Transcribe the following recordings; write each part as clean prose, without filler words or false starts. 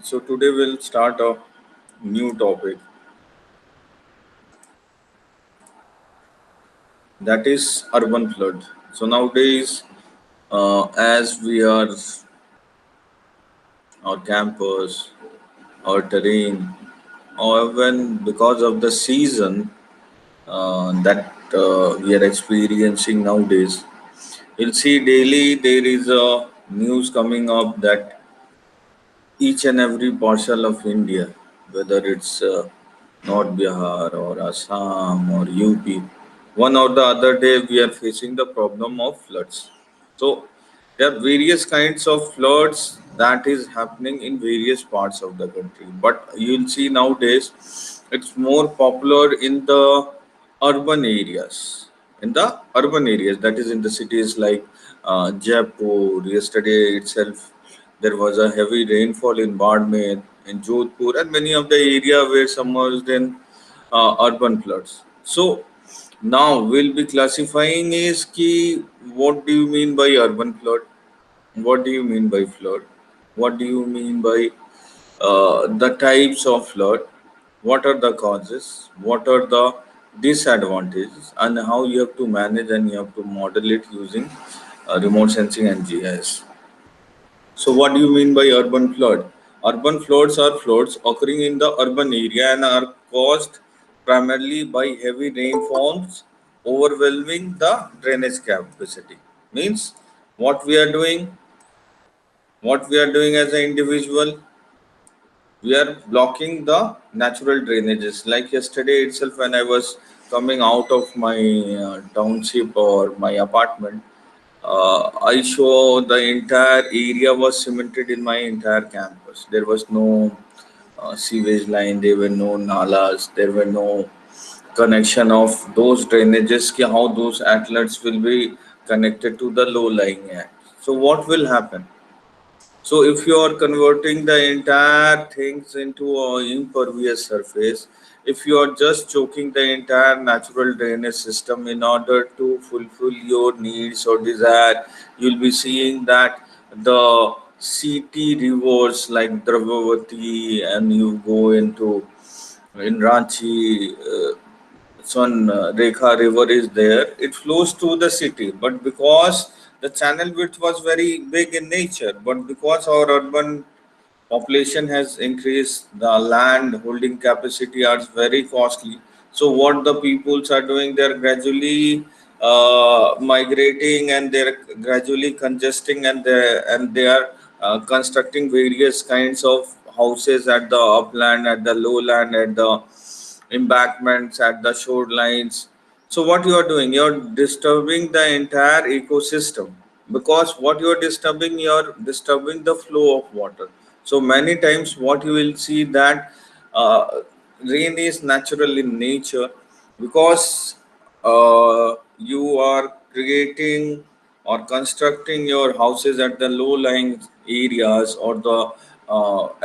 So today we'll start a new topic, that is urban flood. So nowadays, as we are our campus, our terrain, or even because of the season that we are experiencing nowadays, you'll see daily there is a news coming up that each and every parcel of India, whether it's North Bihar or Assam or UP, one or the other day we are facing the problem of floods. So there are various kinds of floods that is happening in various parts of the country. But you'll see nowadays it's more popular in the urban areas. In the urban areas, that is in the cities like Jaipur. Yesterday itself, there was a heavy rainfall in Bardmer, in Jodhpur, and many of the area were submerged in urban floods. So now we'll be classifying is ki what do you mean by urban flood? What do you mean by flood? What do you mean by the types of flood? What are the causes? What are the disadvantages? And how you have to manage and you have to model it using remote sensing and GIS. So, what do you mean by urban flood? Urban floods are floods occurring in the urban area and are caused primarily by heavy rainfalls overwhelming the drainage capacity. Means what we are doing, what we are doing as an individual, we are blocking the natural drainages. Like yesterday itself, when I was coming out of my township or my apartment, I saw the entire area was cemented in my entire campus. There was no sewage line, there were no nalas, there were no connection of those drainages, ki how those outlets will be connected to the low lying area. So what will happen? So if you are converting the entire things into an impervious surface, if you are just choking the entire natural drainage system in order to fulfill your needs or desire, you'll be seeing that the city rivers like Dravavati and you go into in Ranchi, Son Rekha River is there. It flows through the city, but because the channel width was very big in nature, but because our urban population has increased, the land holding capacity are very costly. So what the peoples are doing, they are gradually migrating and they are gradually congesting and they are constructing various kinds of houses at the upland, at the lowland, at the embankments, at the shorelines. So what you are doing, you are disturbing the entire ecosystem, because what you are disturbing, you are disturbing the flow of water. So many times what you will see that rain is natural in nature, because you are creating or constructing your houses at the low lying areas or the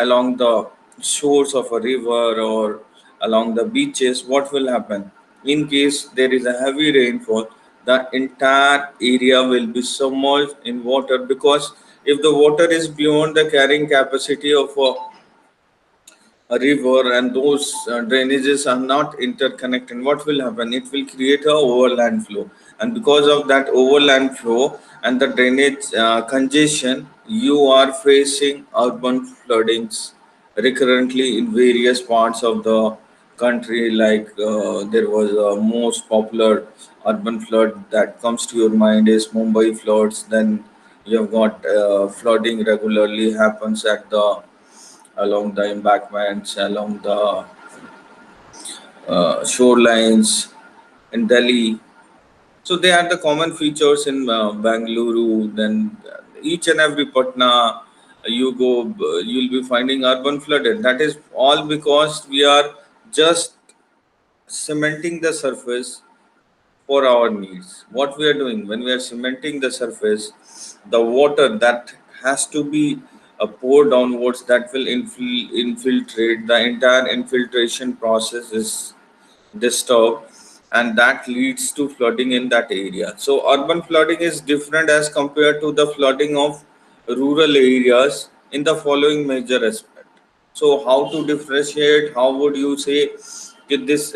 along the shores of a river or along the beaches. What will happen in case there is a heavy rainfall? The entire area will be submerged in water, because if the water is beyond the carrying capacity of a river and those drainages are not interconnected, what will happen? It will create a overland flow, and because of that overland flow and the drainage congestion, you are facing urban floodings recurrently in various parts of the country. Like there was a most popular urban flood that comes to your mind is Mumbai floods. Then you have got flooding regularly happens at the along the embankments, along the shorelines in Delhi. So they are the common features in Bangalore. Then each and every Patna you go, you'll be finding urban flooded. That is all because we are just cementing the surface for our needs. What we are doing when we are cementing the surface, the water that has to be poured downwards, that will infiltrate. The entire infiltration process is disturbed, and that leads to flooding in that area. So urban flooding is different as compared to the flooding of rural areas in the following major aspect. So how to differentiate? How would you say that this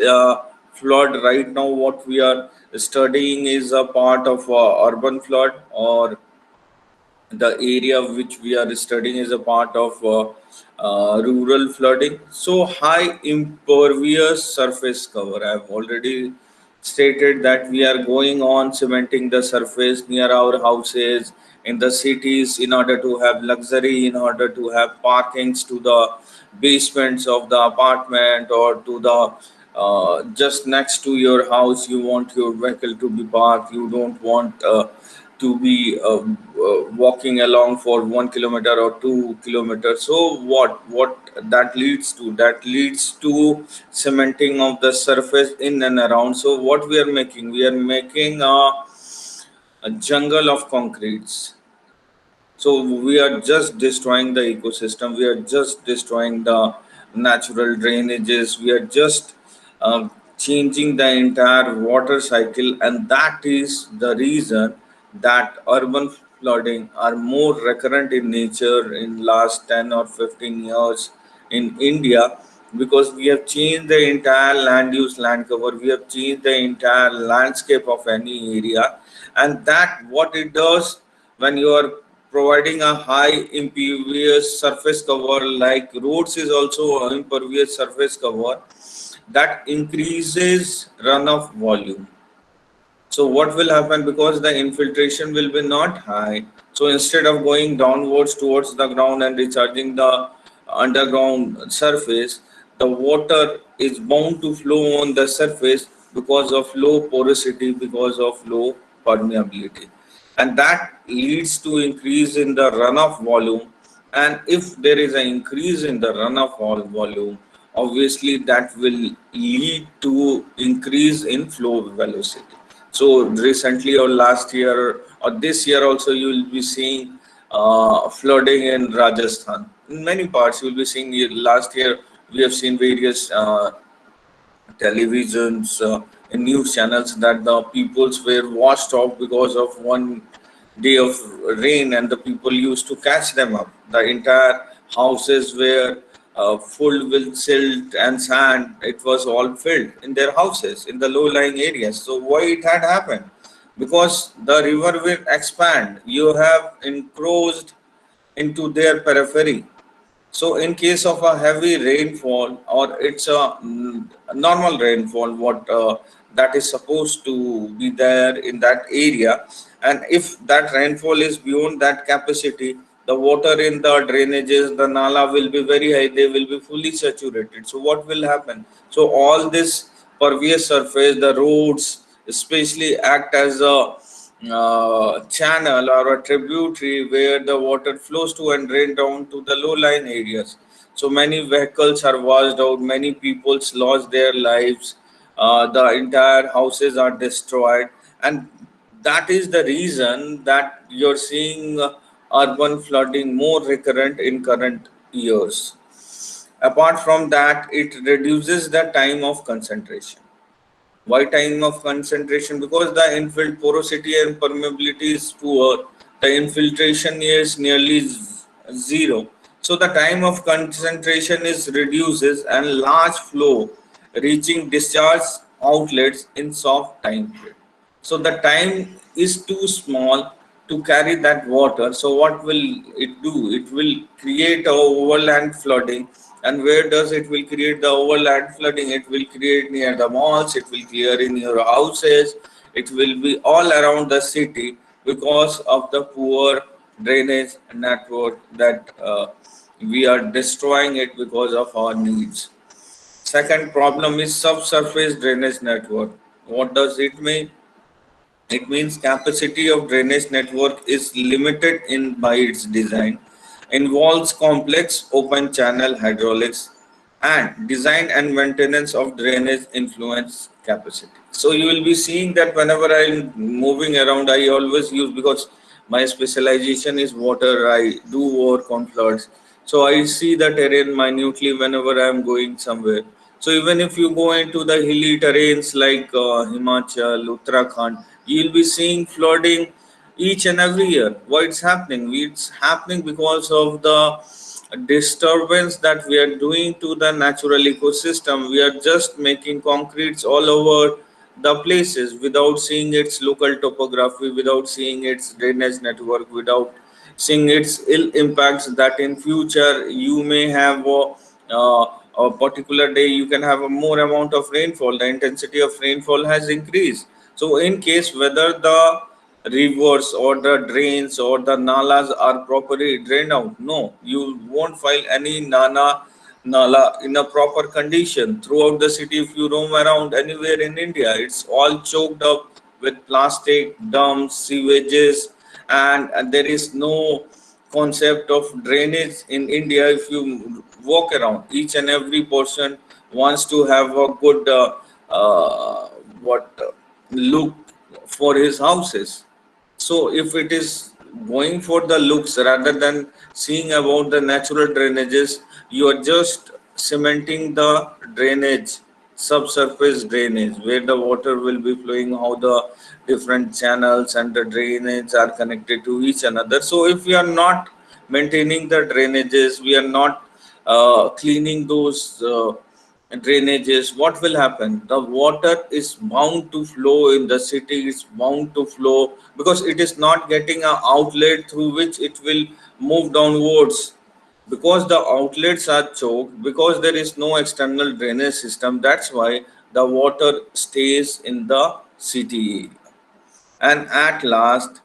flood right now what we are studying is a part of urban flood, or the area which we are studying is a part of rural flooding? So high impervious surface cover. I have already stated that we are going on cementing the surface near our houses in the cities in order to have luxury, in order to have parkings to the basements of the apartment, or to the just next to your house you want your vehicle to be parked. You don't want to be walking along for 1 kilometer or 2 kilometers. So what that leads to? That leads to cementing of the surface in and around. So what we are making? We are making a jungle of concretes. So we are just destroying the ecosystem. We are just destroying the natural drainages. We are just changing the entire water cycle, and that is the reason that urban flooding are more recurrent in nature in last 10 or 15 years in India, because we have changed the entire land use, land cover. We have changed the entire landscape of any area, and that what it does when you are providing a high impervious surface cover, like roads is also an impervious surface cover, that increases runoff volume. So what will happen? Because the infiltration will be not high, so instead of going downwards towards the ground and recharging the underground surface, the water is bound to flow on the surface because of low porosity, because of low permeability, and that leads to increase in the runoff volume. And if there is an increase in the runoff volume, obviously that will lead to increase in flow velocity. So recently, or last year, or this year also, you will be seeing flooding in Rajasthan. In many parts, you will be seeing. Last year, we have seen various televisions and news channels that the peoples were washed off because of one day of rain, and the people used to catch them up. The entire houses were full with silt and sand. It was all filled in their houses in the low-lying areas. So why it had happened? Because the river will expand. You have encroached into their periphery. So, in case of a heavy rainfall, or it's a normal rainfall, what that is supposed to be there in that area, and if that rainfall is beyond that capacity, the water in the drainages, the nala will be very high. They will be fully saturated. So, what will happen? So, all this pervious surface, the roads, especially act as a channel or a tributary where the water flows to and drain down to the low lying areas. So many vehicles are washed out, many people's lost their lives, the entire houses are destroyed, and that is the reason that you're seeing urban flooding more recurrent in current years. Apart from that, it reduces the time of concentration. Why time of concentration? Because the infill porosity and permeability is poor. The infiltration is nearly zero. So the time of concentration is reduces, and large flow reaching discharge outlets in soft time frame. So the time is too small to carry that water. So what will it do? It will create a overland flooding. And where does it will create the overland flooding? It will create near the malls. It will clear in your houses. It will be all around the city because of the poor drainage network that we are destroying it because of our needs. Second problem is subsurface drainage network. What does it mean? It means capacity of drainage network is limited in by its design, involves complex open channel hydraulics, and design and maintenance of drainage influence capacity. So you will be seeing that whenever I'm moving around, I always use, because my specialization is water. I do work on floods, so I see the terrain minutely whenever I'm going somewhere. So even if you go into the hilly terrains like Himachal, Uttarakhand, you'll be seeing flooding each and every year. Why it's happening? It's happening because of the disturbance that we are doing to the natural ecosystem. We are just making concretes all over the places without seeing its local topography, without seeing its drainage network, without seeing its ill impacts that in future you may have uh, a particular day you can have a more amount of rainfall, the intensity of rainfall has increased. So in case whether the rivers or the drains or the nalas are properly drained out, no, you won't find any nala in a proper condition throughout the city. If you roam around anywhere in India, it's all choked up with plastic dumps, sewages, and there is no concept of drainage in India. If you walk around, each and every person wants to have a good uh, what look for his houses. So if it is going for the looks rather than seeing about the natural drainages, you are just cementing the drainage, subsurface drainage, where the water will be flowing, how the different channels and the drainage are connected to each another. So if we are not maintaining the drainages, we are not cleaning those drainages, what will happen? The water is bound to flow in the city, it's bound to flow because it is not getting an outlet through which it will move downwards. Because the outlets are choked, because there is no external drainage system, that's why the water stays in the city. And at last,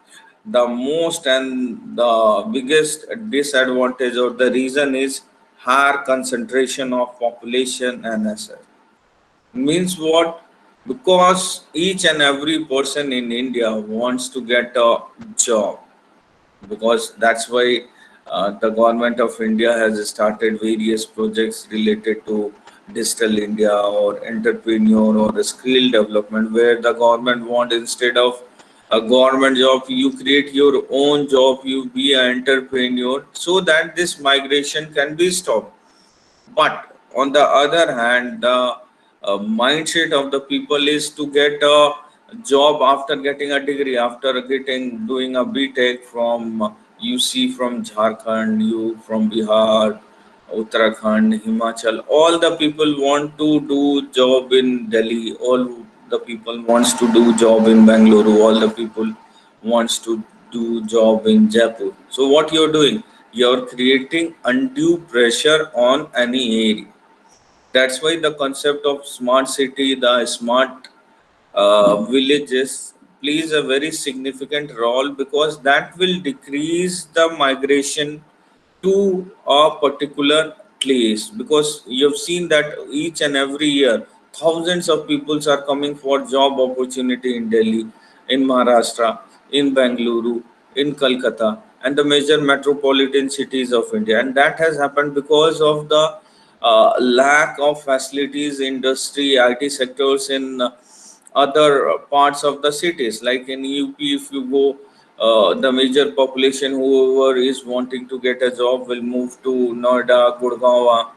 the most and the biggest disadvantage or the reason is higher concentration of population and asset. Means what? Because each and every person in India wants to get a job, because that's why the government of India has started various projects related to digital India or entrepreneur or skill development, where the government want, instead of a government job, you create your own job, you be an entrepreneur, so that this migration can be stopped. But on the other hand, the mindset of the people is to get a job after getting a degree, after getting doing a BTech from you see from Jharkhand, you from Bihar, Uttarakhand, Himachal. All the people want to do job in Delhi. All the people wants to do job in Bangalore. All the people wants to do job in Jaipur. So what you're doing? You're creating undue pressure on any area. That's why the concept of smart city, the smart villages plays a very significant role, because that will decrease the migration to a particular place. Because you've seen that each and every year thousands of people are coming for job opportunity in Delhi, in Maharashtra, in Bengaluru, in Calcutta, and the major metropolitan cities of India. And that has happened because of the lack of facilities, industry, IT sectors in other parts of the cities. Like in UP, if you go, the major population, whoever is wanting to get a job, will move to Noida, Gurgaon.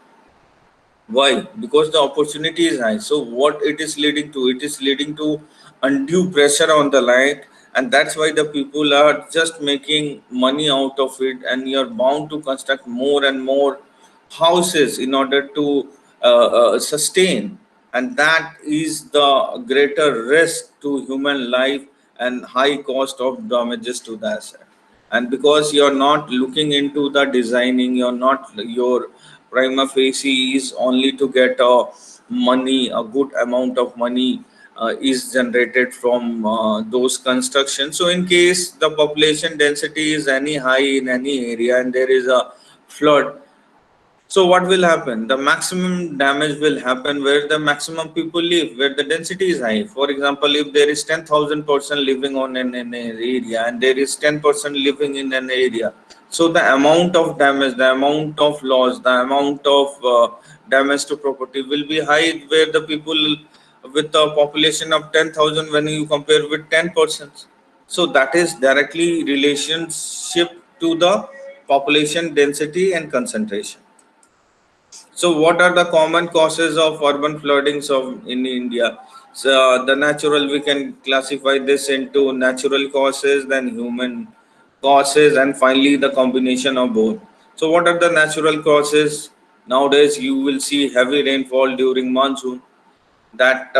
Why? Because the opportunity is high. So what it is leading to? It is leading to undue pressure on the land, and that's why the people are just making money out of it, and you're bound to construct more and more houses in order to sustain, and that is the greater risk to human life and high cost of damages to the asset. And because you're not looking into the designing, you're not, your prima facie is only to get a money, a good amount of money is generated from those constructions. So in case the population density is any high in any area and there is a flood, so what will happen? The maximum damage will happen where the maximum people live, where the density is high. For example, if there is 10,000 person living on an area and there is 10% living in an area, so the amount of damage, the amount of loss, the amount of damage to property will be high, where the people with a population of 10,000 when you compare with 10%. So that is directly relationship to the population density and concentration. So, what are the common causes of urban floodings of in India? So, the natural, we can classify this into natural causes, then human causes, and finally the combination of both. So, what are the natural causes? Nowadays, you will see heavy rainfall during monsoon. That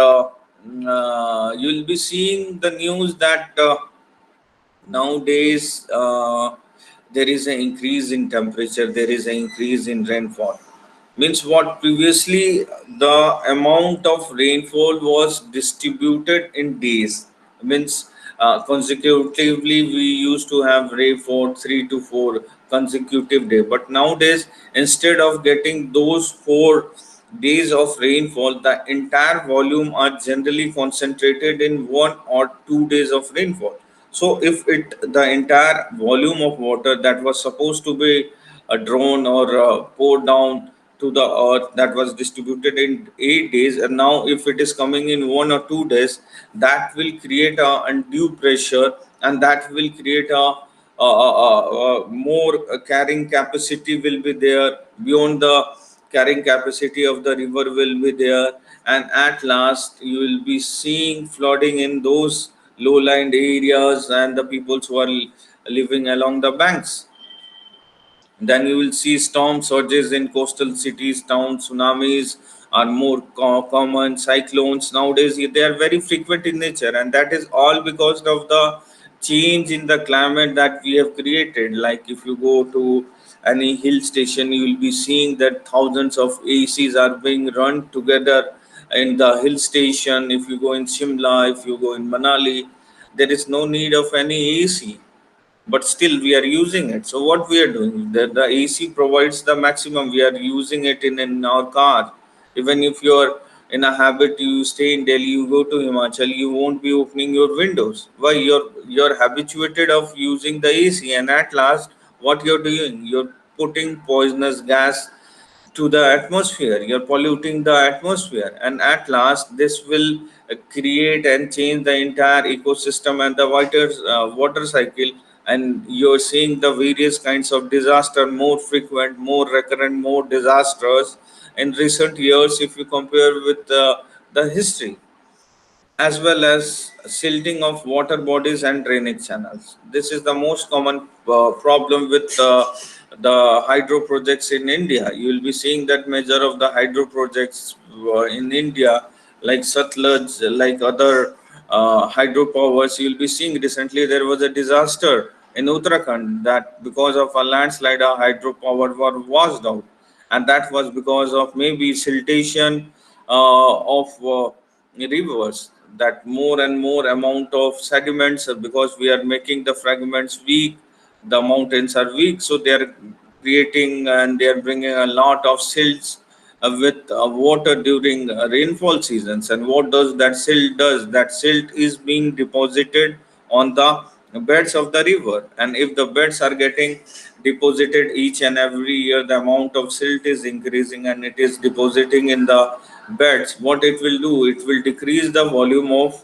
you'll be seeing the news that nowadays there is an increase in temperature, there is an increase in rainfall. Means what? Previously the amount of rainfall was distributed in days. Means consecutively we used to have rain for 3 to 4 consecutive days, but nowadays instead of getting those 4 days of rainfall, the entire volume are generally concentrated in 1 or 2 days of rainfall. So if the entire volume of water that was supposed to be drawn or poured down to the earth, that was distributed in 8 days, and now if it is coming in 1 or 2 days, that will create a undue pressure, and that will create more carrying capacity will be there beyond the carrying capacity of the river will be there, and at last you will be seeing flooding in those low-lying areas and the people who are living along the banks. Then you will see storm surges in coastal cities, towns, tsunamis are more common, cyclones nowadays they are very frequent in nature, and that is all because of the change in the climate that we have created. Like if you go to any hill station, you will be seeing that thousands of ACs are being run together in the hill station. If you go in Shimla, if you go in Manali, there is no need of any AC, but still we are using it. So what we are doing, the AC provides the maximum, we are using it in our car. Even if you're in a habit, you stay in Delhi, you go to Himachal, you won't be opening your windows. Why? You're habituated of using the AC, and at last what you're doing, you're putting poisonous gas to the atmosphere, you're polluting the atmosphere, and at last this will create and change the entire ecosystem and the water cycle. And you're seeing the various kinds of disaster more frequent, more recurrent, more disastrous in recent years if you compare with the history, as well as silting of water bodies and drainage channels. This is the most common problem with the hydro projects in India. You will be seeing that measure of the hydro projects in India, like Satluj, like other hydropowers. You will be seeing recently there was a disaster in Uttarakhand that because of a landslide, a hydropower were washed out, and that was because of maybe siltation of rivers, that more and more amount of sediments because we are making the fragments weak, the mountains are weak, so they are creating and they are bringing a lot of silts with water during rainfall seasons. And what does that silt does? That silt is being deposited on the beds of the river, and if the beds are getting deposited each and every year, the amount of silt is increasing and it is depositing in the beds. What it will do, it will decrease the volume of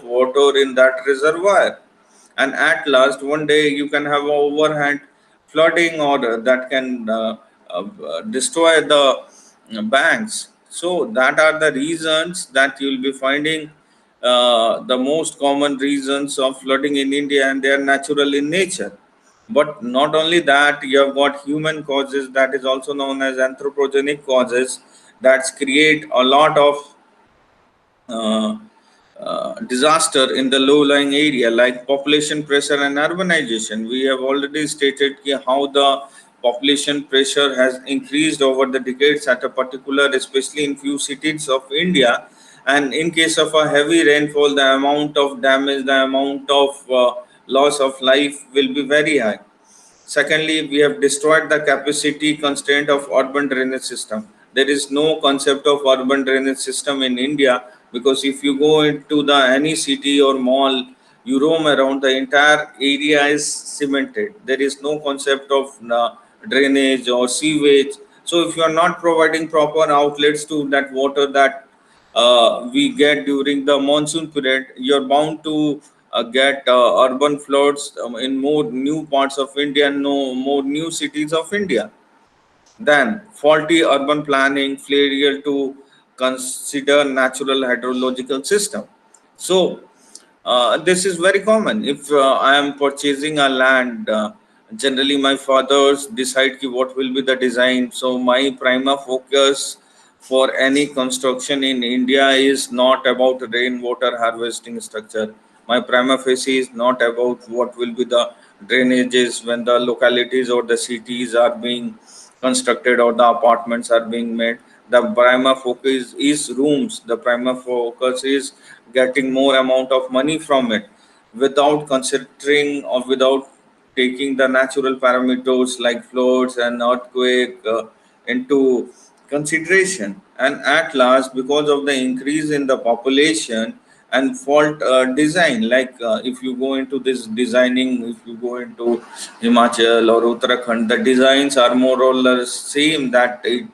water in that reservoir, and at last one day you can have a overhand flooding order that can destroy the banks. So that are the reasons that you will be finding the most common reasons of flooding in India, and they are natural in nature. But not only that, you have got human causes, that is also known as anthropogenic causes, that create a lot of uh, disaster in the low-lying area, like population pressure and urbanization. We have already stated how the population pressure has increased over the decades at a particular, especially in few cities of India. And in case of a heavy rainfall, the amount of damage, the amount of loss of life will be very high. Secondly, we have destroyed the capacity constraint of urban drainage system. There is no concept of urban drainage system in India, because if you go into the any city or mall, you roam around, the entire area is cemented. There is no concept of drainage or sewage. So if you are not providing proper outlets to that water that we get during the monsoon period, you're bound to get urban floods in more new parts of India and no more new cities of India. Then faulty urban planning, failure to consider natural hydrological system. So this is very common. If I am purchasing a land Generally my fathers decide ki what will be the design. So my prima focus for any construction in India is not about rainwater harvesting structure. My prima facie is not about what will be the drainages when the localities or the cities are being constructed or the apartments are being made. The prima focus is rooms. The prima focus is getting more amount of money from it, without considering or without taking the natural parameters like floods and earthquake into consideration. And at last, because of the increase in the population and fault design, like if you go into this designing, if you go into Himachal or Uttarakhand, the designs are more or less same that it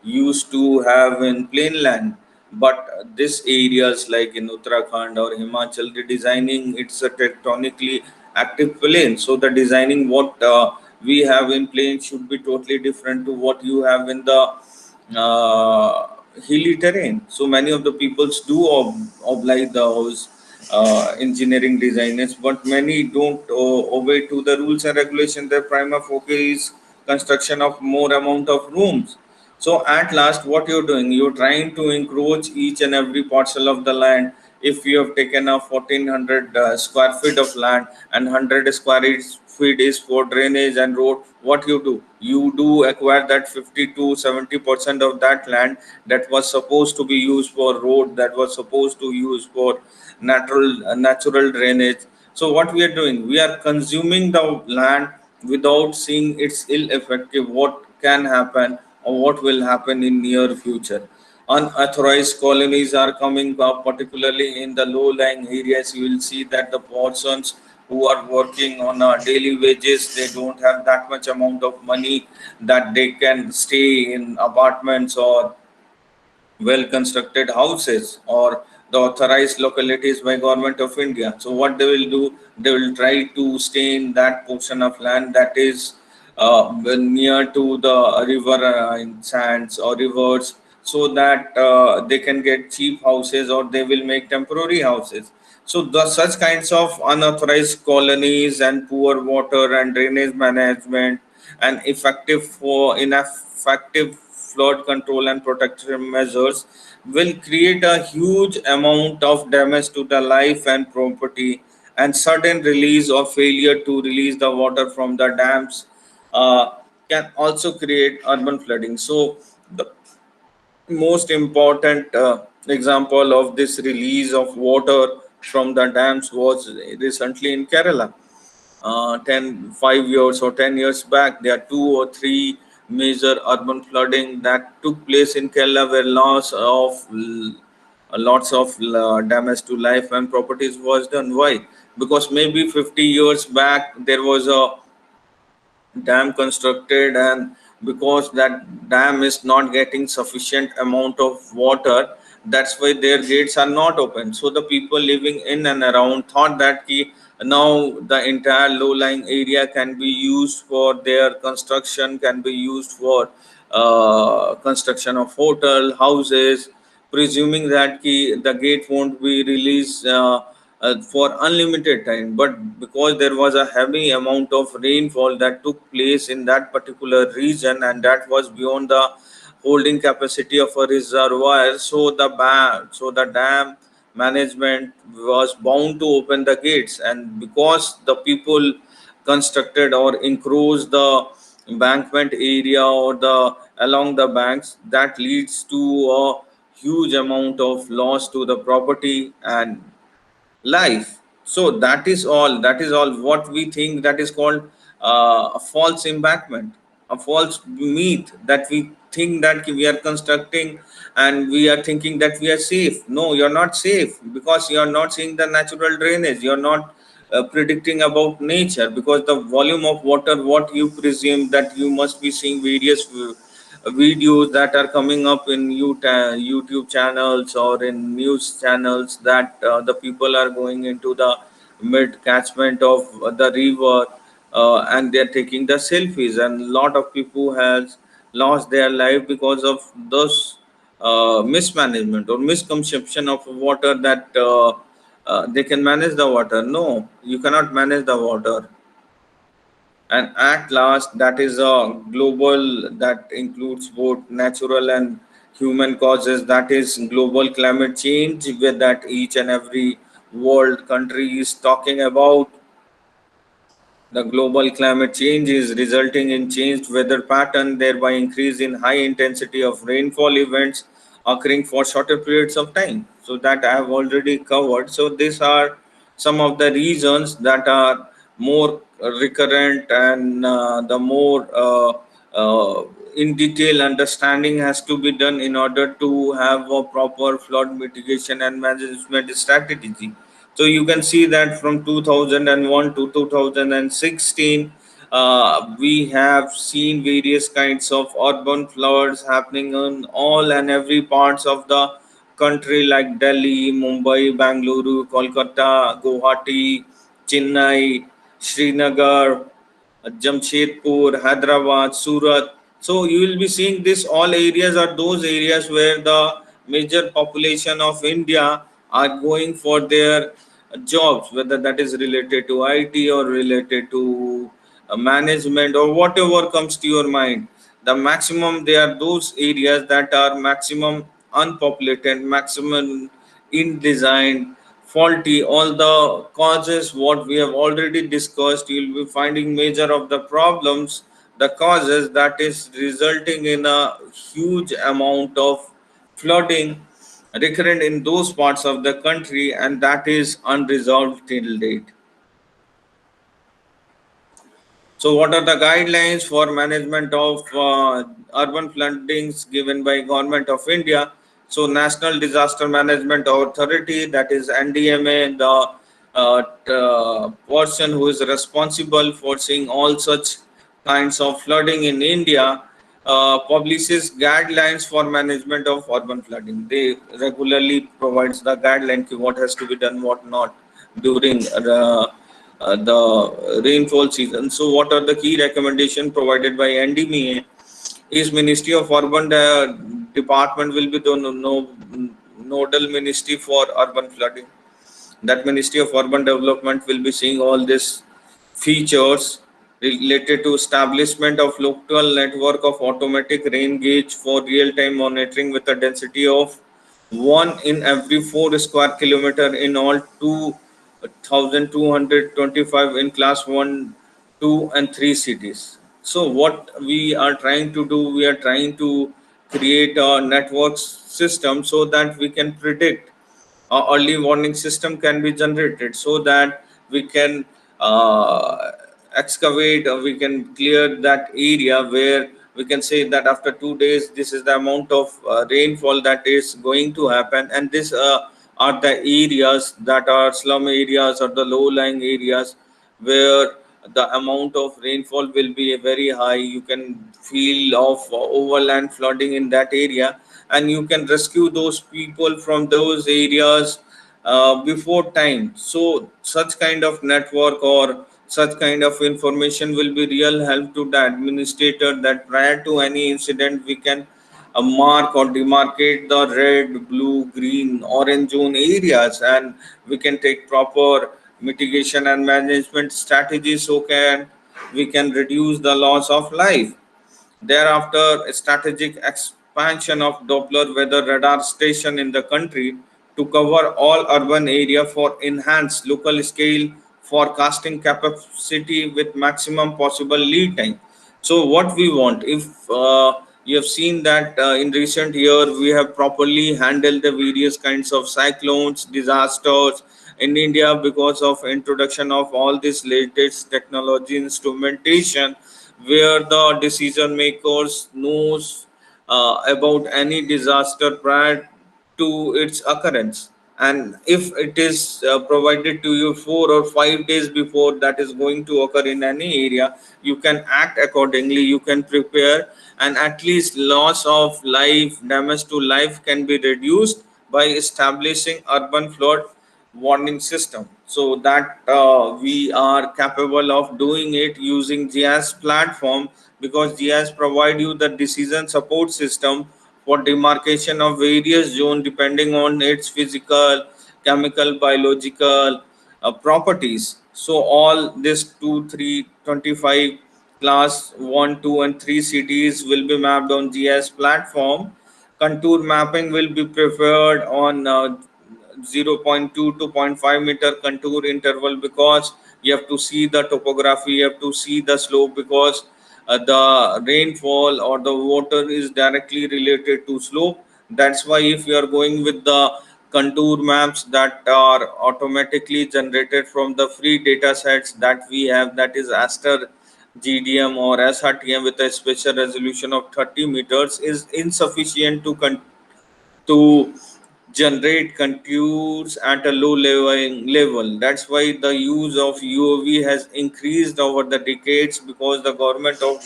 used to have in plain land. But this areas like in Uttarakhand or Himachal, the designing, it's a tectonically active plain. So the designing what we have in plain should be totally different to what you have in the hilly terrain. So many of the peoples do oblige those engineering designers, but many don't obey to the rules and regulations. Their prima facie is construction of more amount of rooms. So at last, what you're doing, you're trying to encroach each and every parcel of the land. If you have taken a 1400 square feet of land and 100 square feet is for drainage and road, what you do? You do acquire that 50 to 70% of that land that was supposed to be used for road, that was supposed to use for natural drainage. So what we are doing, we are consuming the land without seeing its ill effective, what can happen or what will happen in near future. Unauthorized colonies are coming up, particularly in the low-lying areas. You will see that the persons who are working on a daily wages, they don't have that much amount of money that they can stay in apartments or well constructed houses or the authorized localities by government of India. So what they will do, they will try to stay in that portion of land that is near to the river sands or rivers, so that they can get cheap houses or they will make temporary houses. So the such kinds of unauthorized colonies and poor water and drainage management and ineffective flood control and protection measures will create a huge amount of damage to the life and property. And sudden release or failure to release the water from the dams can also create urban flooding. So the most important example of this release of water from the dams was recently in Kerala. 5 years or 10 years back, there are two or three major urban flooding that took place in Kerala, where lots of damage to life and properties was done. Why? Because maybe 50 years back there was a dam constructed, and because that dam is not getting sufficient amount of water, that's why their gates are not open. So the people living in and around thought that now the entire low lying area can be used for their construction, can be used for construction of hotel houses, presuming that the gate won't be released for unlimited time. But because there was a heavy amount of rainfall that took place in that particular region, and that was beyond the holding capacity of a reservoir, so the dam management was bound to open the gates. And because the people constructed or encroached the embankment area or the along the banks, that leads to a huge amount of loss to the property and life. So that is all what we think, that is called a false embankment, a false myth, that we think that we are constructing and we are thinking that we are safe. No, you're not safe, because you're not seeing the natural drainage, you're not predicting about nature. Because the volume of water, what you presume, that you must be seeing various videos that are coming up in YouTube channels or in news channels, that the people are going into the mid catchment of the river, and they're taking the selfies, and a lot of people has lost their life because of those mismanagement or misconception of water, that they can manage the water. No, you cannot manage the water. And at last, that is a global that includes both natural and human causes, that is global climate change, with that each and every world country is talking about. The global climate change is resulting in changed weather pattern, thereby increase in high intensity of rainfall events occurring for shorter periods of time. So that I have already covered. So these are some of the reasons that are more recurrent, and the more in detail understanding has to be done in order to have a proper flood mitigation and management strategy. So you can see that from 2001 to 2016, we have seen various kinds of urban floods happening in all and every parts of the country, like Delhi, Mumbai, Bangalore, Kolkata, Guwahati, Chennai, Srinagar, Jamshedpur, Hyderabad, Surat. So you will be seeing this all areas are those areas where the major population of India are going for their jobs, whether that is related to IT or related to management or whatever comes to your mind. The maximum, they are those areas that are maximum unpopulated, maximum in design faulty. All the causes what we have already discussed, you'll be finding major of the problems, the causes that is resulting in a huge amount of flooding recurrent in those parts of the country, and that is unresolved till date. So, what are the guidelines for management of urban floodings given by Government of India? So, National Disaster Management Authority, that is NDMA, the person who is responsible for seeing all such kinds of flooding in India, publishes guidelines for management of urban flooding. They regularly provides the guideline ki what has to be done, what not during the rainfall season. So, what are the key recommendations provided by NDMA? Is Ministry of Urban Department will be the nodal ministry for urban flooding. That Ministry of Urban Development will be seeing all these features related to establishment of local network of automatic rain gauge for real-time monitoring with a density of 1 in every 4 square kilometer in all 2,225 in class 1, 2 and 3 cities. So what we are trying to do, we are trying to create a network system so that we can predict, early warning system can be generated so that we can excavate, or we can clear that area where we can say that after 2 days this is the amount of rainfall that is going to happen, and this are the areas that are slum areas or the low lying areas where the amount of rainfall will be very high. You can feel of overland flooding in that area, and you can rescue those people from those areas before time. So such kind of network or such kind of information will be real help to the administrator, that prior to any incident we can mark or demarcate the red, blue, green, orange zone areas, and we can take proper mitigation and management strategies so can we can reduce the loss of life. Thereafter, a strategic expansion of Doppler weather radar station in the country to cover all urban area for enhanced local scale forecasting capacity with maximum possible lead time. So what we want, if you have seen that in recent year we have properly handled the various kinds of cyclones, disasters in India because of introduction of all this latest technology instrumentation, where the decision makers knows about any disaster prior to its occurrence, and if it is provided to you 4 or 5 days before that is going to occur in any area, you can act accordingly, you can prepare, and at least loss of life, damage to life can be reduced by establishing urban flood warning system, so that we are capable of doing it using GIS platform, because GIS provide you the decision support system for demarcation of various zone depending on its physical, chemical, biological properties. So all this 2, 3, 25 class 1, 2 and 3 cities will be mapped on GIS platform. Contour mapping will be preferred on 0.2 to zero point 0.5 meter contour interval, because you have to see the topography, you have to see the slope, because the rainfall or the water is directly related to slope. That's why if you are going with the contour maps that are automatically generated from the free data sets that we have, that is aster GDM or SRTM, with a spatial resolution of 30 meters, is insufficient to generate contours at a low level. That's why the use of UOV has increased over the decades, because the government of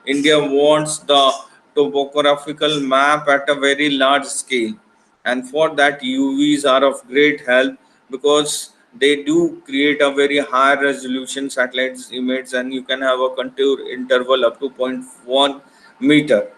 India wants the topographical map at a very large scale, and for that UVs are of great help, because they do create a very high resolution satellite image, and you can have a contour interval up to zero point 0.1 meter.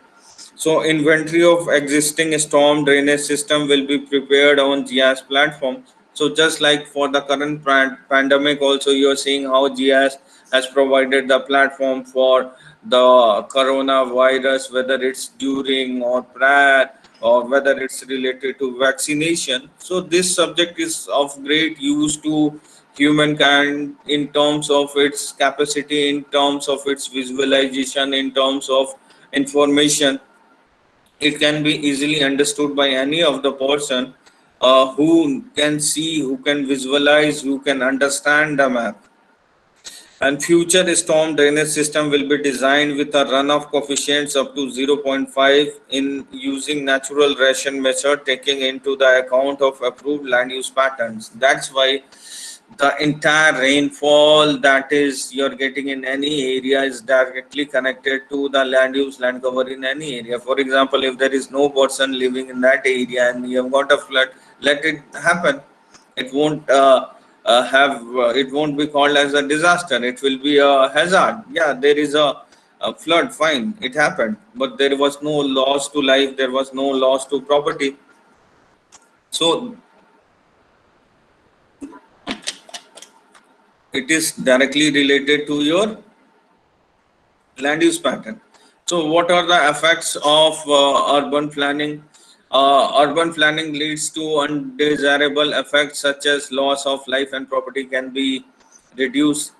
So inventory of existing storm drainage system will be prepared on GIS platform. So just like for the current pandemic, also you're seeing how GIS has provided the platform for the coronavirus, whether it's during or prior, or whether it's related to vaccination. So this subject is of great use to humankind in terms of its capacity, in terms of its visualization, in terms of information. It can be easily understood by any of the person who can see, who can visualize, who can understand the map. And future storm drainage system will be designed with a runoff coefficients up to zero point 0.5 in using natural ration method, taking into the account of approved land use patterns. That's why the entire rainfall that is you're getting in any area is directly connected to the land use, land cover in any area. For example, if there is no person living in that area and you have got a flood, let it happen. It won't it won't be called as a disaster, it will be a hazard. Yeah, there is a flood, fine, it happened, but there was no loss to life, there was no loss to property. So it is directly related to your land use pattern. So what are the effects of urban planning? Urban planning leads to undesirable effects such as loss of life and property can be reduced,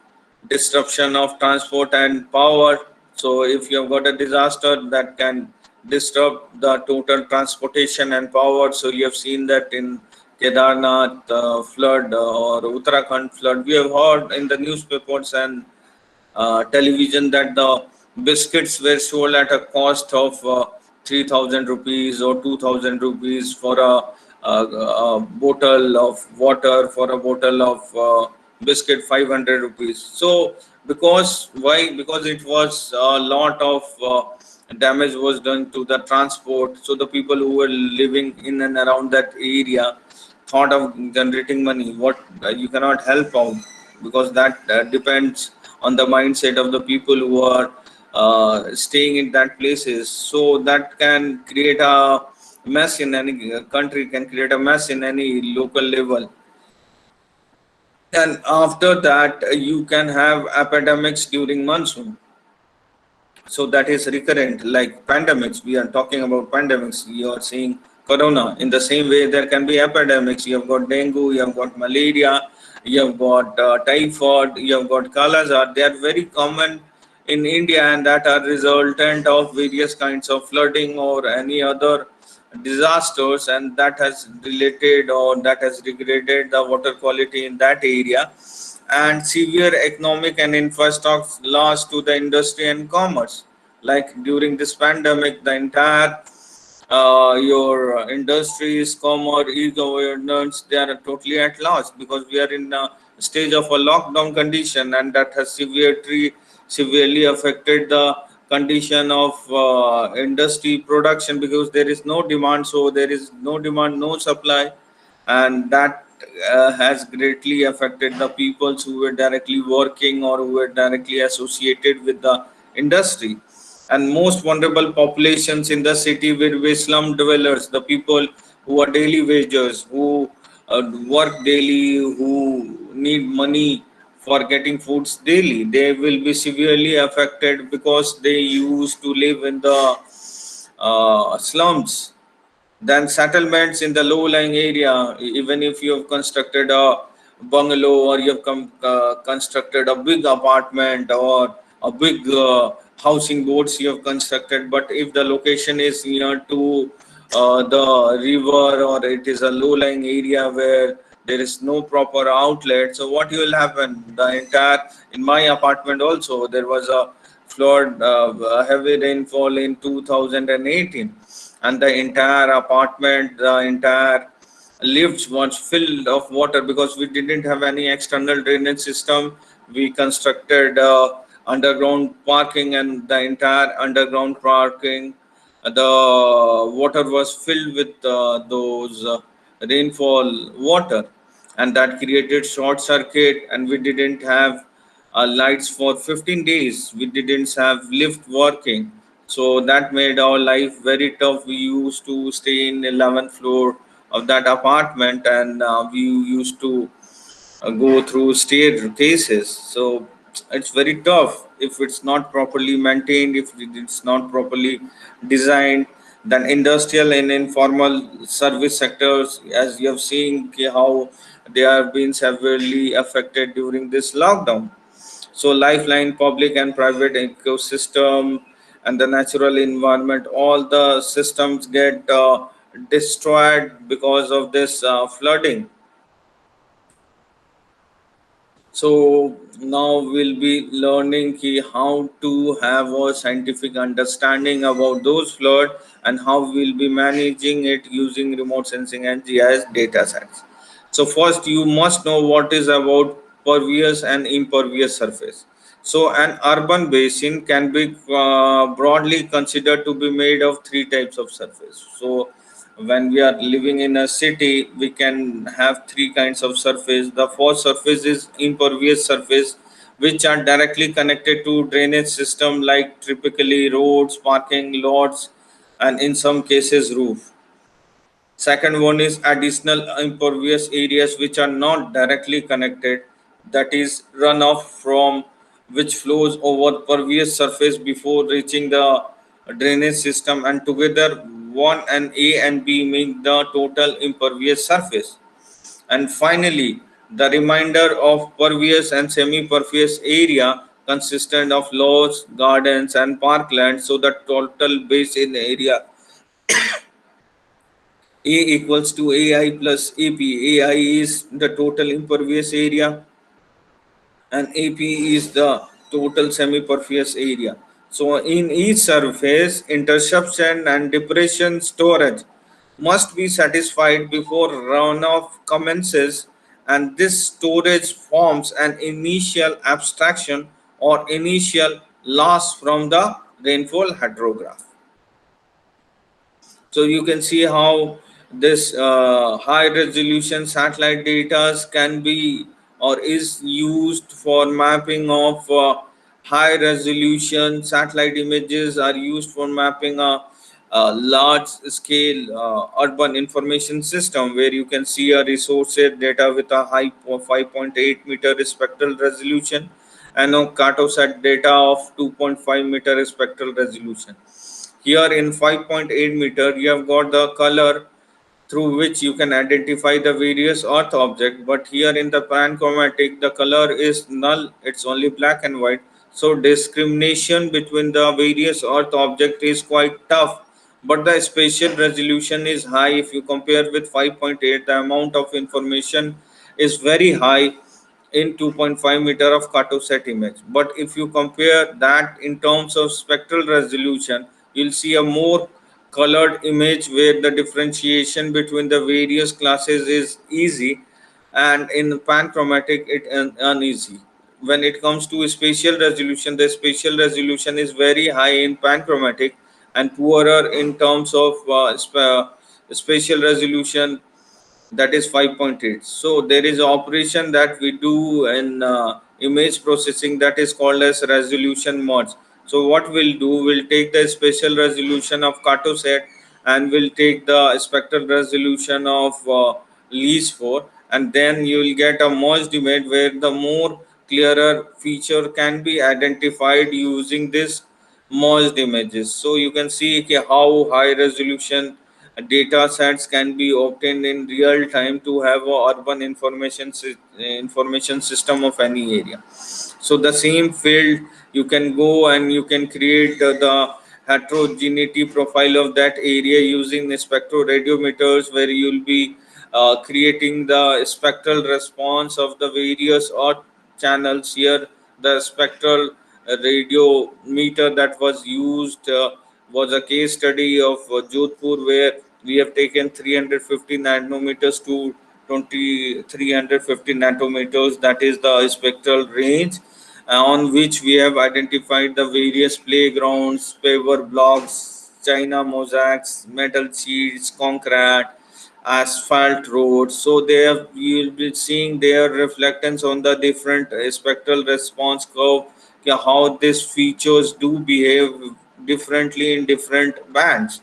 disruption of transport and power. So if you have got a disaster, that can disrupt the total transportation and power. So you have seen that in Kedarnath flood or Uttarakhand flood. We have heard in the newspapers and television that the biscuits were sold at a cost of 3,000 rupees or 2,000 rupees for a bottle of water, for a bottle of biscuit 500 rupees. So because why? Because it was a lot of damage was done to the transport. So the people who were living in and around that area thought of generating money. What you cannot help out, because that depends on the mindset of the people who are staying in that places. So that can create a mess in any country, can create a mess in any local level. And after that, you can have epidemics during monsoon. So that is recurrent, like pandemics. We are talking about pandemics, you are seeing corona. In the same way, there can be epidemics. You have got dengue, you have got malaria, you have got typhoid, you have got kalazar. They are very common in India, and that are resultant of various kinds of flooding or any other disasters, and that has related or that has degraded the water quality in that area, and severe economic and infrastructure loss to the industry and commerce. Like during this pandemic, the entire your industries, commerce, e-governance, they are totally at loss, because we are in a stage of a lockdown condition, and that has severely affected the condition of industry production, because there is no demand. So there is no demand, no supply, and that has greatly affected the peoples who were directly working or who were directly associated with the industry. And most vulnerable populations in the city will be slum dwellers, the people who are daily wagers, who work daily, who need money for getting foods daily. They will be severely affected because they used to live in the slums. Then settlements in the low-lying area, even if you have constructed a bungalow or you have constructed a big apartment or a big housing boards you have constructed, but if the location is near to the river or it is a low-lying area where there is no proper outlet, so what will happen? The entire, in my apartment also, there was a flood, heavy rainfall in 2018, and the entire apartment, the entire lifts was filled of water because we didn't have any external drainage system. We constructed underground parking, and the entire underground parking, the water was filled with those rainfall water, and that created short circuit, and we didn't have lights for 15 days. We didn't have lift working, so that made our life very tough. We used to stay in 11th floor of that apartment, and we used to go through staircases. So it's very tough if it's not properly maintained, if it's not properly designed. Then industrial and informal service sectors, as you have seen how they are being severely affected during this lockdown. So lifeline, public and private ecosystem, and the natural environment, all the systems get destroyed because of this flooding. So now we'll be learning how to have a scientific understanding about those flood and how we'll be managing it using remote sensing and GIS data sets. So first you must know what is about pervious and impervious surface. So an urban basin can be broadly considered to be made of three types of surface. So when we are living in a city, we can have three kinds of surface. The first surface is impervious surface, which are directly connected to drainage system, like typically roads, parking lots, and in some cases roof. Second one is additional impervious areas which are not directly connected, that is runoff from which flows over pervious surface before reaching the drainage system, and together one and A and B make the total impervious surface. And finally, the remainder of pervious and semi-pervious area consistent of lawns, gardens and parklands. So the total basin area A equals to AI plus AP. AI is the total impervious area and AP is the total semi-pervious area. So in each surface, interception and depression storage must be satisfied before runoff commences, and this storage forms an initial abstraction or initial loss from the rainfall hydrograph. So you can see how this high resolution satellite data can be or is used for mapping of high resolution satellite images are used for mapping a large scale urban information system, where you can see a resource data with a high 5.8 meter spectral resolution and a cartosat data of 2.5 meter spectral resolution. Here in 5.8 meter, you have got the color through which you can identify the various earth object, but here in the panchromatic the color is null, it's only black and white. So discrimination between the various earth object is quite tough, but the spatial resolution is high. If you compare with 5.8, the amount of information is very high in 2.5 meter of cartosat image. But if you compare that in terms of spectral resolution, you'll see a more colored image where the differentiation between the various classes is easy, and in panchromatic it uneasy. When it comes to spatial resolution, the spatial resolution is very high in panchromatic and poorer in terms of spatial resolution, that is 5.8. So there is an operation that we do in image processing that is called as resolution merge. So what we'll do, we'll take the spatial resolution of cartosat and we'll take the spectral resolution of least 4, and then you will get a merged image where the more clearer feature can be identified using this merged images. So you can see okay, how high resolution data sets can be obtained in real time to have a urban information system of any area. So the same field you can go and you can create the heterogeneity profile of that area using the spectroradiometers, where you'll be creating the spectral response of the various or channels. Here the spectral radiometer that was used was a case study of Jodhpur, where we have taken 350 nanometers to 2350 nanometers, that is the spectral range, on which we have identified the various playgrounds, paver blocks, china mosaics, metal sheets, concrete, asphalt roads. So they have, you will be seeing their reflectance on the different spectral response curve, how these features do behave differently in different bands.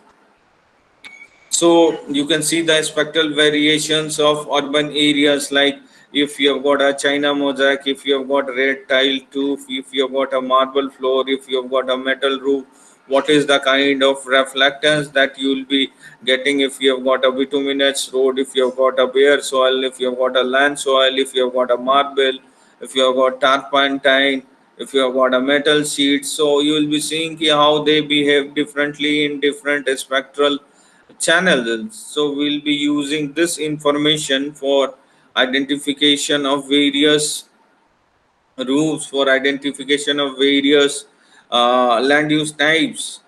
So you can see the spectral variations of urban areas, like if you have got a china mosaic, if you have got red tile roof, if you have got a marble floor, if you have got a metal roof, what is the kind of reflectance that you will be getting if you have got a bituminous road, if you have got a bare soil, if you have got a land soil, if you have got a marble, if you have got turpentine, if you have got a metal sheet. So you will be seeing how they behave differently in different spectral channels. So we'll be using this information for identification of various roofs, for identification of various land use types.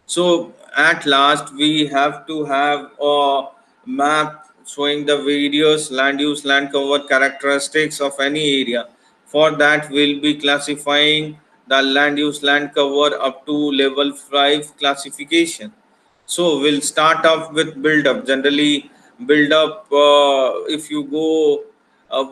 So at last, we have to have a map showing the various land use, land cover characteristics of any area. For that, we'll be classifying the land use, land cover up to level 5 classification. So we'll start off with build up. Generally, build up, if you go,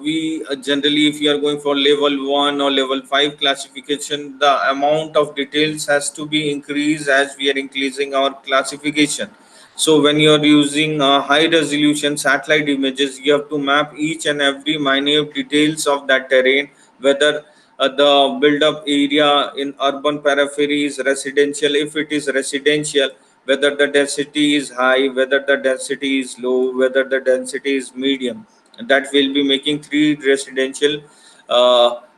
we generally, if you are going for level 1 or level 5 classification, the amount of details has to be increased as we are increasing our classification. So when you are using high resolution satellite images, you have to map each and every minute details of that terrain, whether the build up area in urban peripheries, residential, if it is residential, whether the density is high, whether the density is low, whether the density is medium. That will be making three residential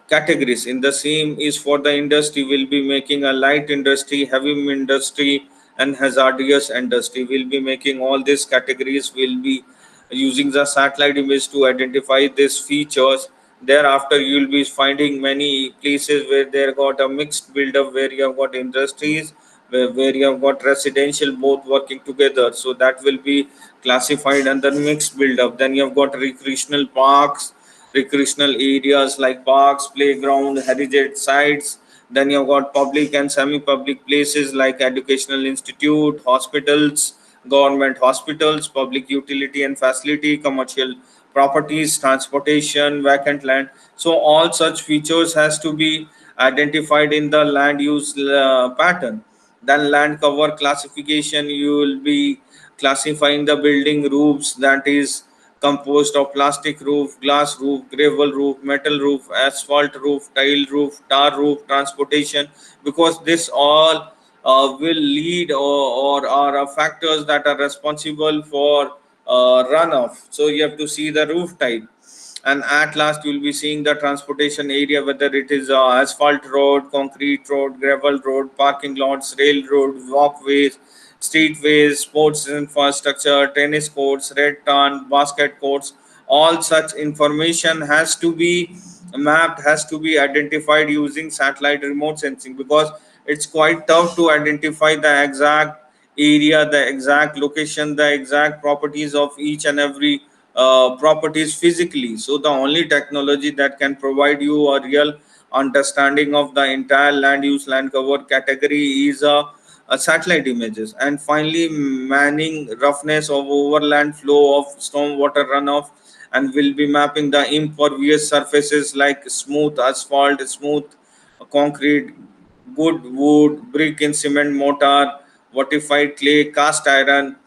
categories. In the same is for the industry, will be making a light industry, heavy industry, and hazardous industry. Will be making all these categories. Will be using the satellite image to identify these features. Thereafter, you will be finding many places where they got a mixed build-up, where you have got industries, where you have got residential both working together. So that will be classified under mixed build-up. Then you have got recreational parks, recreational areas like parks, playground, heritage sites. Then you have got public and semi-public places like educational institute, hospitals, government hospitals, public utility and facility, commercial properties, transportation, vacant land. So all such features has to be identified in the land use pattern. Then land cover classification, you will be classifying the building roofs, that is composed of plastic roof, glass roof, gravel roof, metal roof, asphalt roof, tile roof, tar roof, transportation, because this all will lead or are factors that are responsible for runoff. So you have to see the roof type. And at last you will be seeing the transportation area, whether it is asphalt road, concrete road, gravel road, parking lots, rail road, walkways, streetways, sports infrastructure, tennis courts, red turn, basket courts. All such information has to be mapped, has to be identified using satellite remote sensing, because it's quite tough to identify the exact area, the exact location, the exact properties of each and every properties physically. So the only technology that can provide you a real understanding of the entire land use, land cover category is satellite images. And finally, manning roughness of overland flow of stormwater runoff, and will be mapping the impervious surfaces like smooth asphalt, smooth concrete, good wood, brick and cement mortar, fortified clay, cast iron,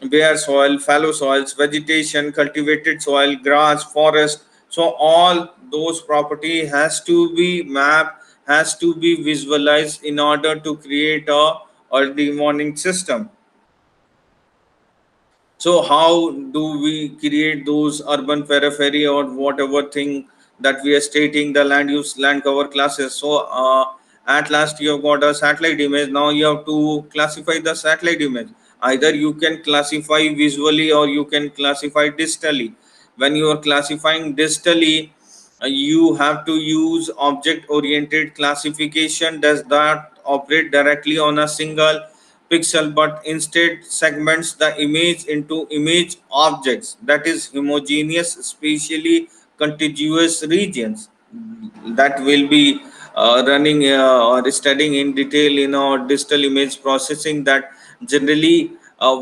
bare soil, fallow soils, vegetation, cultivated soil, grass, forest. So all those property has to be mapped, has to be visualized in order to create a early warning system. So how do we create those urban periphery or whatever thing that we are stating the land use land cover classes? So at last you have got a satellite image. Now you have to classify the satellite image. Either you can classify visually or you can classify distally. When you are classifying distally, you have to use object oriented classification. Does that operate directly on a single pixel but instead segments the image into image objects, that is homogeneous spatially contiguous regions, that will be running or studying in detail in our digital image processing. That generally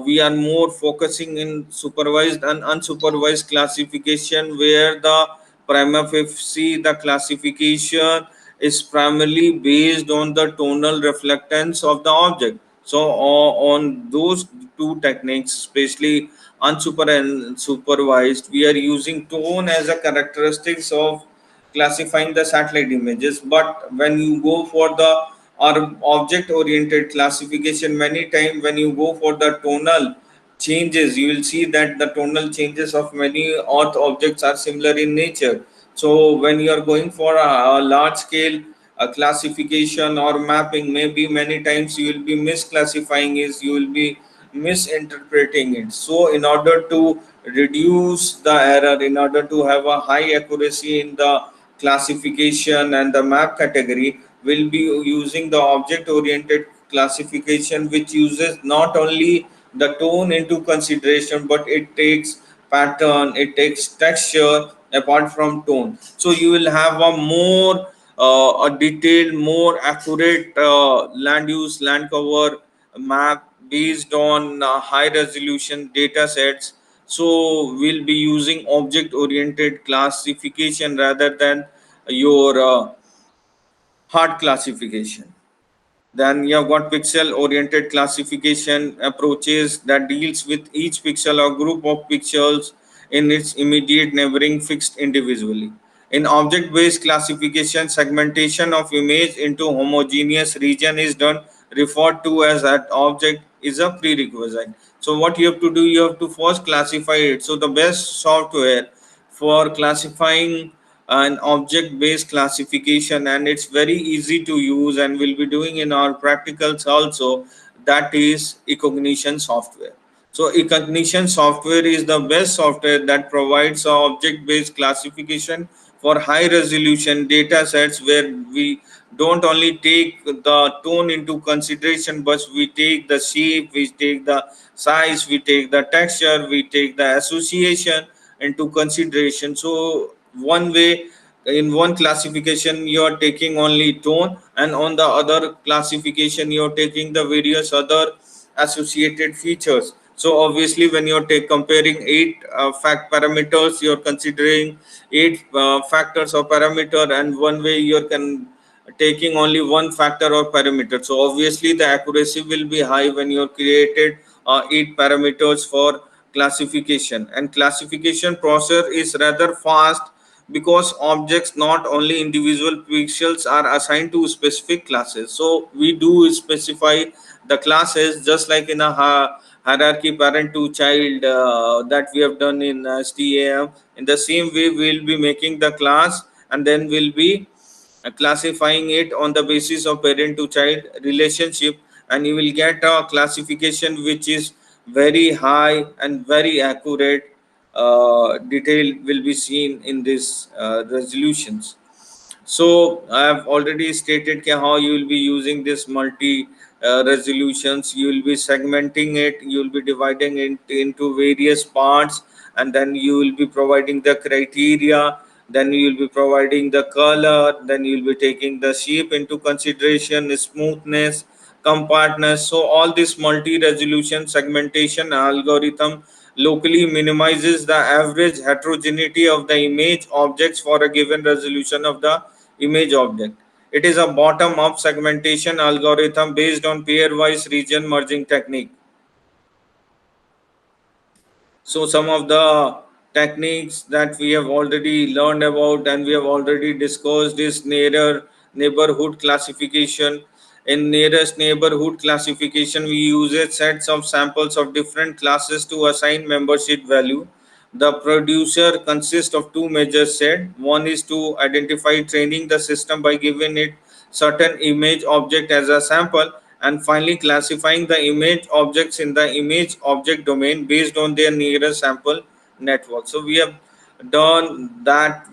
we are more focusing in supervised and unsupervised classification, where the prima facie the classification is primarily based on the tonal reflectance of the object. So on those two techniques, especially unsuper and supervised, we are using tone as a characteristics of classifying the satellite images. But when you go for the object oriented classification, many times when you go for the tonal changes, you will see that the tonal changes of many earth objects are similar in nature. So when you are going for a large scale classification or mapping, maybe many times you will be misclassifying is, you will be misinterpreting it. So in order to reduce the error, in order to have a high accuracy in the classification and the map category, will be using the object oriented classification, which uses not only the tone into consideration, but it takes pattern, it takes texture apart from tone. So you will have a more a detailed, more accurate land use land cover map based on high resolution data sets. So we'll be using object oriented classification rather than your hard classification. Then you have got pixel oriented classification approaches that deals with each pixel or group of pixels in its immediate neighboring fixed individually. In object based classification, segmentation of image into homogeneous region is done, referred to as that object is a prerequisite. So what you have to do, you have to first classify it. So the best software for classifying an object based classification, and it's very easy to use and we'll be doing in our practicals also, that is Ecognition software. So Ecognition software is the best software that provides a object based classification for high resolution data sets, where we don't only take the tone into consideration, but we take the shape, we take the size, we take the texture, we take the association into consideration. So one way, in one classification you are taking only tone, and on the other classification you are taking the various other associated features. So obviously when you're comparing eight fact parameters, you're considering eight factors or parameter, and one way you're taking only one factor or parameter. So obviously the accuracy will be high when you're created eight parameters for classification. And classification process is rather fast, because objects, not only individual pixels, are assigned to specific classes. So we do specify the classes just like in a hierarchy parent to child that we have done in STAM. In the same way we'll be making the class, and then we'll be classifying it on the basis of parent to child relationship, and you will get a classification which is very high and very accurate. Detail will be seen in these resolutions. So I have already stated how you will be using this multi resolutions. You will be segmenting it, you will be dividing it into various parts, and then you will be providing the criteria, then you will be providing the color, then you will be taking the shape into consideration, smoothness, compactness. So all this multi resolution segmentation algorithm locally minimizes the average heterogeneity of the image objects for a given resolution of the image object. It is a bottom-up segmentation algorithm based on pairwise region merging technique. So some of the techniques that we have already learned about and we have already discussed is nearer neighborhood classification. In nearest neighborhood classification, we use a sets of samples of different classes to assign membership value. The producer consists of two major sets. One is to identify training the system by giving it certain image object as a sample, and finally classifying the image objects in the image object domain based on their nearest sample network. So we have done that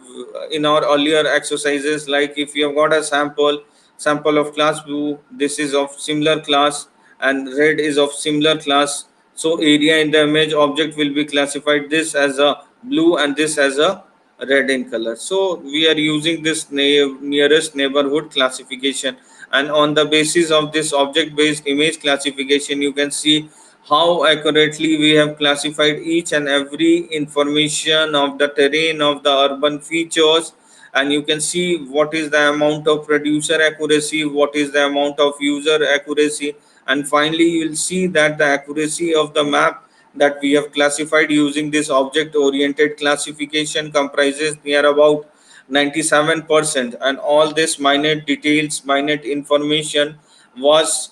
in our earlier exercises. Like if you have got a sample of class blue, this is of similar class, and red is of similar class, so area in the image object will be classified this as a blue and this as a red in color. So we are using this nearest neighborhood classification, and on the basis of this object based image classification, you can see how accurately we have classified each and every information of the terrain of the urban features. And you can see what is the amount of producer accuracy, what is the amount of user accuracy, and finally you will see that the accuracy of the map that we have classified using this object oriented classification comprises near about 97%, and all this minute details, minute information was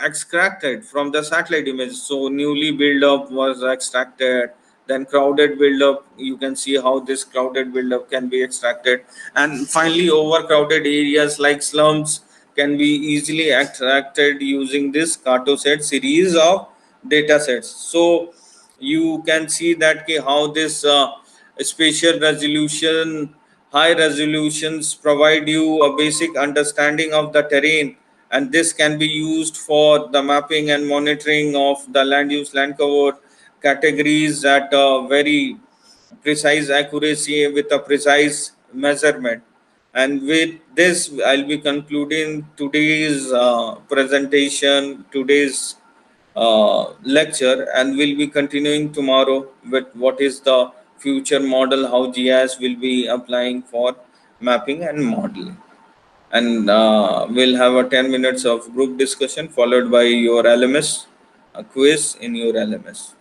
extracted from the satellite image. So newly build up was extracted, then crowded build up, you can see how this crowded build up can be extracted, and finally overcrowded areas like slums can be easily extracted using this cartoset series of data sets. So you can see that how this spatial resolution, high resolutions provide you a basic understanding of the terrain, and this can be used for the mapping and monitoring of the land use, land cover categories at a very precise accuracy with a precise measurement. And with this, I'll be concluding today's presentation, today's lecture, and we'll be continuing tomorrow with what is the future model, how GIS will be applying for mapping and modeling. And we'll have a 10 minutes of group discussion followed by your LMS, a quiz in your LMS.